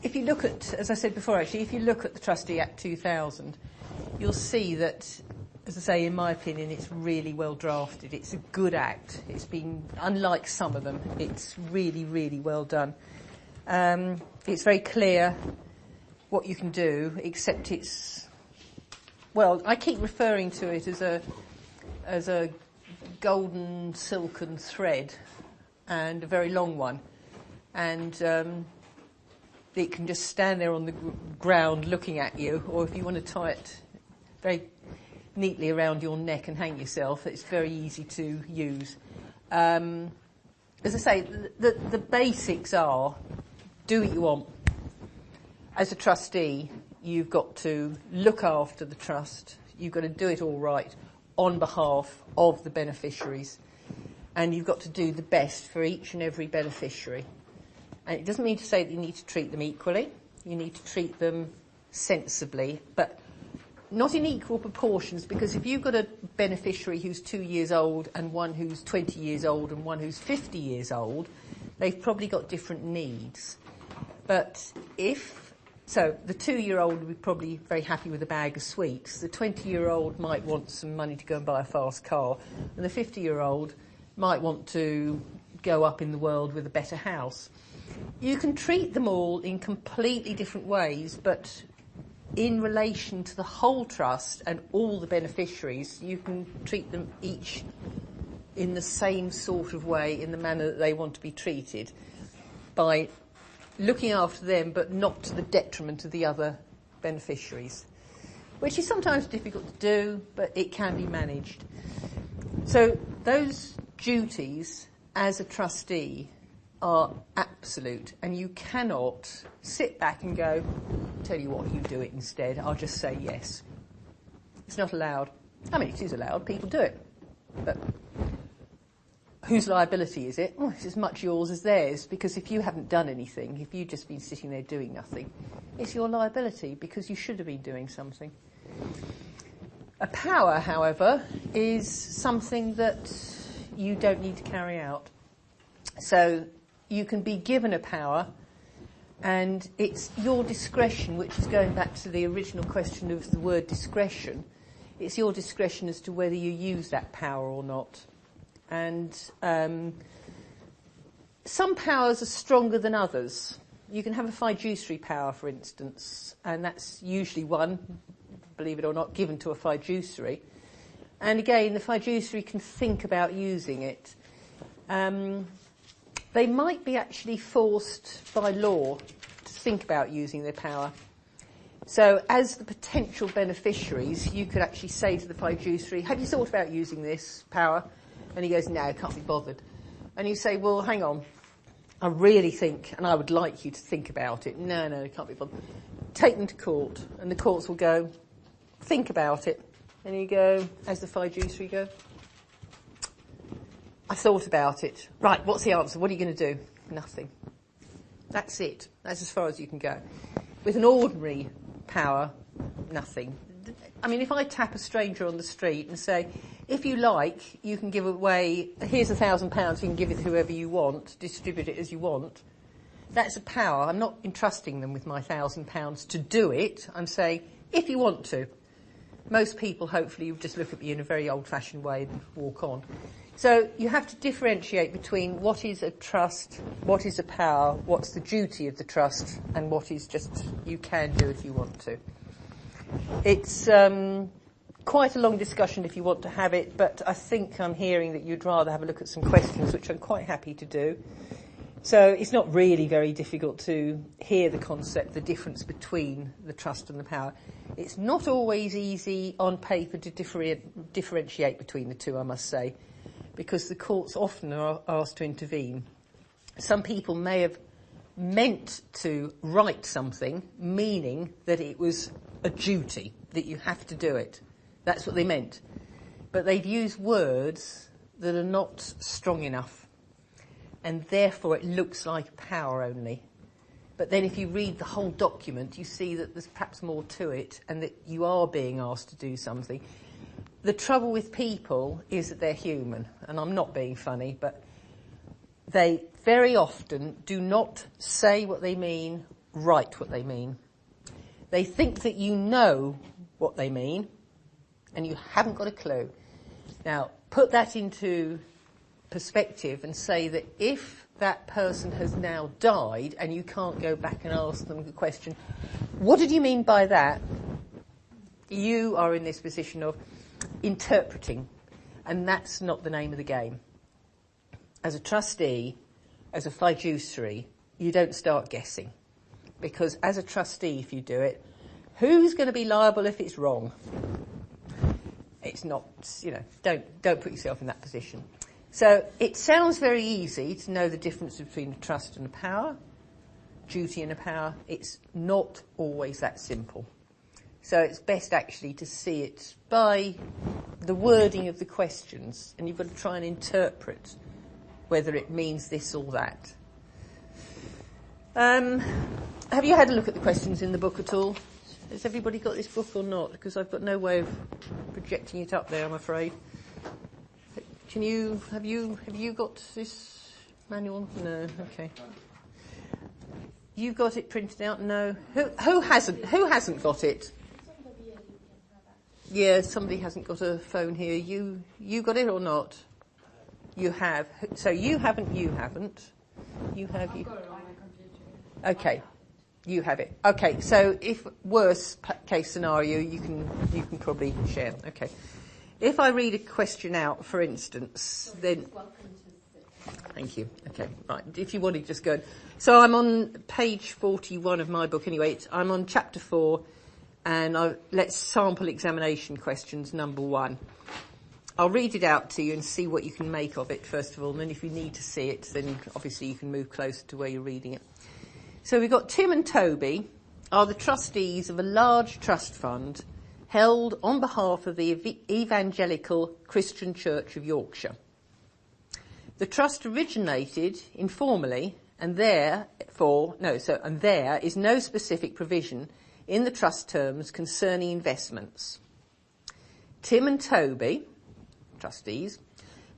if you look at, as I said before actually, if you look at the Trustee Act 2000, you'll see that, as I say, in my opinion, it's really well drafted. It's a good act. It's been, unlike some of them, it's really, really well done. It's very clear what you can do, except it's, well, I keep referring to it as a golden silken thread and a very long one. And it can just stand there on the ground looking at you, or if you want to tie it very neatly around your neck and hang yourself, it's very easy to use. As I say, the basics are, do what you want. As a trustee, you've got to look after the trust. You've got to do it all right on behalf of the beneficiaries. And you've got to do the best for each and every beneficiary. And it doesn't mean to say that you need to treat them equally. You need to treat them sensibly, but not in equal proportions, because if you've got a beneficiary who's 2 years old and one who's 20 years old and one who's 50 years old, they've probably got different needs. But so the 2-year-old would be probably very happy with a bag of sweets. The 20-year-old might want some money to go and buy a fast car, and the 50-year-old might want to go up in the world with a better house. You can treat them all in completely different ways, but in relation to the whole trust and all the beneficiaries, you can treat them each in the same sort of way, in the manner that they want to be treated, by looking after them, but not to the detriment of the other beneficiaries, which is sometimes difficult to do, but it can be managed. So those duties as a trustee are absolute, and you cannot sit back and go, tell you what, you do it instead, I'll just say yes. It's not allowed. I mean, it is allowed, people do it. But whose liability is it? Well, it's as much yours as theirs, because if you haven't done anything, if you've just been sitting there doing nothing, it's your liability, because you should have been doing something. A power, however, is something that you don't need to carry out. So you can be given a power, and it's your discretion, which is going back to the original question of the word discretion. It's your discretion as to whether you use that power or not. And some powers are stronger than others. You can have a fiduciary power, for instance, and that's usually one, believe it or not, given to a fiduciary. And again, the fiduciary can think about using it. They might be actually forced by law to think about using their power. So as the potential beneficiaries, you could actually say to the fiduciary, have you thought about using this power? And he goes, no, can't be bothered. And you say, well, hang on, I really think, and I would like you to think about it. No, can't be bothered. Take them to court, and the courts will go, think about it. And you go, as the fiduciary go, I thought about it. Right, what's the answer? What are you going to do? Nothing. That's it. That's as far as you can go. With an ordinary power, nothing. I mean, if I tap a stranger on the street and say, if you like, you can give away, here's £1,000, you can give it to whoever you want, distribute it as you want, that's a power. I'm not entrusting them with my £1,000 to do it. I'm saying, if you want to. Most people, hopefully, just look at me in a very old-fashioned way and walk on. So you have to differentiate between what is a trust, what is a power, what's the duty of the trust, and what is just you can do if you want to. It's quite a long discussion if you want to have it, but I think I'm hearing that you'd rather have a look at some questions, which I'm quite happy to do. So it's not really very difficult to hear the concept, the difference between the trust and the power. It's not always easy on paper to differentiate between the two, I must say, because the courts often are asked to intervene. Some people may have meant to write something, meaning that it was a duty, that you have to do it. That's what they meant. But they've used words that are not strong enough, and therefore it looks like power only. But then if you read the whole document, you see that there's perhaps more to it, and that you are being asked to do something. The trouble with people is that they're human, and I'm not being funny, but they very often do not say what they mean write what they mean. They think that you know what they mean, and you haven't got a clue. Now, put that into perspective and say that if that person has now died and you can't go back and ask them the question, what did you mean by that? You are in this position of interpreting, and that's not the name of the game. As a trustee, as a fiduciary, you don't start guessing. Because as a trustee, if you do it, who's going to be liable if it's wrong? It's not, don't put yourself in that position. So it sounds very easy to know the difference between a trust and a power, duty and a power. It's not always that simple. So it's best actually to see it by the wording of the questions, and you've got to try and interpret whether it means this or that. Have you had a look at the questions in the book at all? Has everybody got this book or not? Because I've got no way of projecting it up there, I'm afraid. Have you got this manual? No, okay. You got it printed out? No. Who hasn't got it? Yeah, somebody hasn't got a phone here. You got it or not? You have. So you haven't. You haven't. You have. You. Okay. You have it. Okay. So if worst case scenario, you can probably share. Okay. If I read a question out, for instance, then. Thank you. Okay. Right. If you want to just go. So I'm on page 41 of my book. Anyway, I'm on chapter 4. And let's sample examination questions number 1. I'll read it out to you and see what you can make of it, first of all. And then if you need to see it, then obviously you can move closer to where you're reading it. So we've got Tim and Toby are the trustees of a large trust fund held on behalf of the Evangelical Christian Church of Yorkshire. The trust originated informally, and there is no specific provision in the trust terms concerning investments. Tim and Toby, trustees,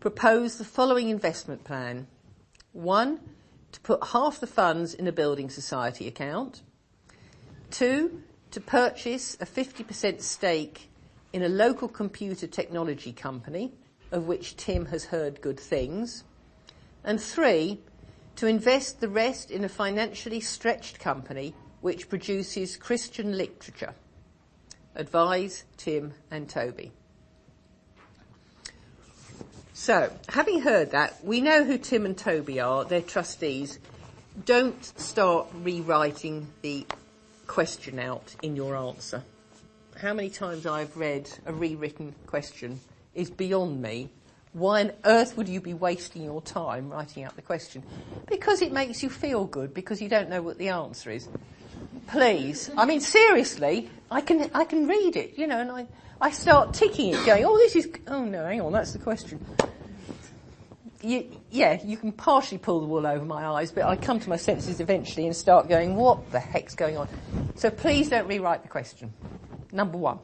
propose the following investment plan. 1, to put half the funds in a building society account. 2, to purchase a 50% stake in a local computer technology company, of which Tim has heard good things. And 3, to invest the rest in a financially stretched company which produces Christian literature. Advise Tim and Toby. So, having heard that, we know who Tim and Toby are. They're trustees. Don't start rewriting the question out in your answer. How many times I've read a rewritten question is beyond me. Why on earth would you be wasting your time writing out the question? Because it makes you feel good, because you don't know what the answer is. Please. I mean, seriously, I can read it, and I start ticking it, going, oh no, hang on, that's the question. You can partially pull the wool over my eyes, but I come to my senses eventually and start going, what the heck's going on? So please don't rewrite the question. Number 1.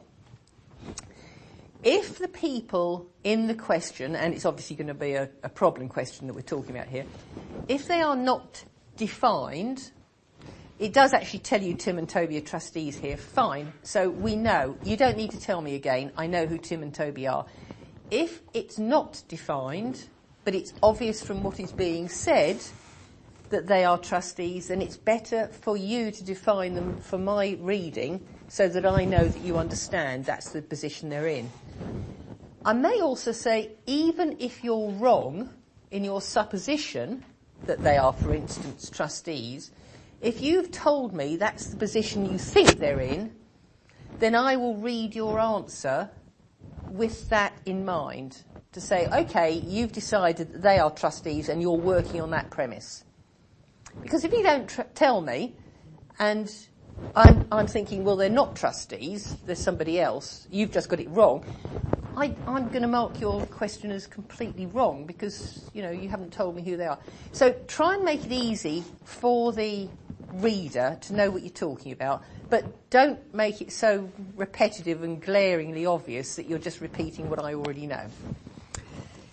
If the people in the question, and it's obviously going to be a problem question that we're talking about here, if they are not defined, it does actually tell you Tim and Toby are trustees here. Fine. So we know. You don't need to tell me again. I know who Tim and Toby are. If it's not defined, but it's obvious from what is being said that they are trustees, then it's better for you to define them for my reading so that I know that you understand that's the position they're in. I may also say, even if you're wrong in your supposition that they are, for instance, trustees, if you've told me that's the position you think they're in, then I will read your answer with that in mind, to say, OK, you've decided that they are trustees and you're working on that premise. Because if you don't tell me, and I'm thinking, well, they're not trustees, there's somebody else, you've just got it wrong, I'm going to mark your question as completely wrong because, you haven't told me who they are. So try and make it easy for the reader to know what you're talking about, but don't make it so repetitive and glaringly obvious that you're just repeating what I already know.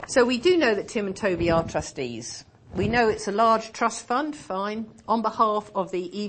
So we do know that Tim and Toby are trustees. We know it's a large trust fund, fine, on behalf of the